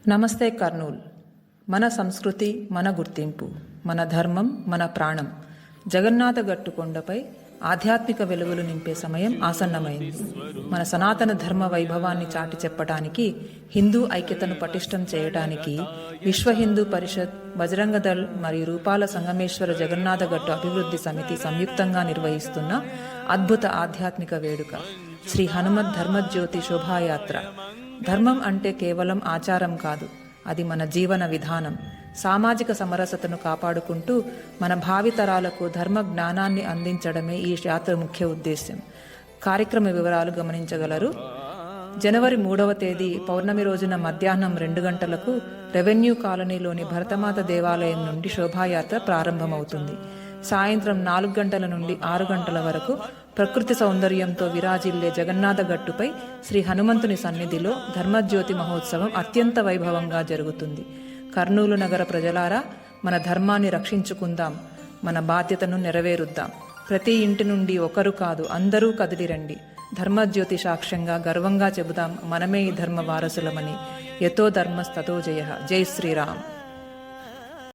నమస్తే కర్నూల్. మన సంస్కృతి, మన గుర్తింపు, మన ధర్మం, మన ప్రాణం. జగన్నాథ గట్టు కొండపై ఆధ్యాత్మిక వెలుగులు నింపే సమయం ఆసన్నమైంది. మన సనాతన ధర్మ వైభవాన్ని చాటి చెప్పడానికి, హిందూ ఐక్యతను పటిష్టం చేయడానికి విశ్వ హిందూ పరిషత్, బజరంగ దళ్ మరియు రూపాల సంగమేశ్వర జగన్నాథ గట్టు అభివృద్ధి సమితి సంయుక్తంగా నిర్వహిస్తున్న అద్భుత ఆధ్యాత్మిక వేడుక శ్రీ హనుమత్ ధర్మజ్యోతి శోభాయాత్ర. ధర్మం అంటే కేవలం ఆచారం కాదు, అది మన జీవన విధానం. సామాజిక సమరసతను కాపాడుకుంటూ మన భావితరాలకు ధర్మ జ్ఞానాన్ని అందించడమే ఈ యాత్ర ముఖ్య ఉద్దేశ్యం. కార్యక్రమ వివరాలు గమనించగలరు. జనవరి 3వ తేదీ పౌర్ణమి రోజున మధ్యాహ్నం 2 గంటలకు రెవెన్యూ కాలనీలోని భరతమాత దేవాలయం నుండి శోభాయాత్ర ప్రారంభమవుతుంది. సాయంత్రం 4 గంటల నుండి 6 గంటల వరకు ప్రకృతి సౌందర్యంతో విరాజిల్లే జగన్నాథ గట్టుపై శ్రీ హనుమంతుని సన్నిధిలో ధర్మజ్యోతి మహోత్సవం అత్యంత వైభవంగా జరుగుతుంది. కర్నూలు నగర ప్రజలారా, మన ధర్మాన్ని రక్షించుకుందాం, మన బాధ్యతను నెరవేరుద్దాం. ప్రతి ఇంటి నుండి ఒకరు కాదు, అందరూ కదిలిరండి. ధర్మజ్యోతి సాక్ష్యంగా గర్వంగా చెబుదాం, మనమే ఈ ధర్మ వారసులమని. యతో ధర్మస్తతో జయ. జై శ్రీరామ్.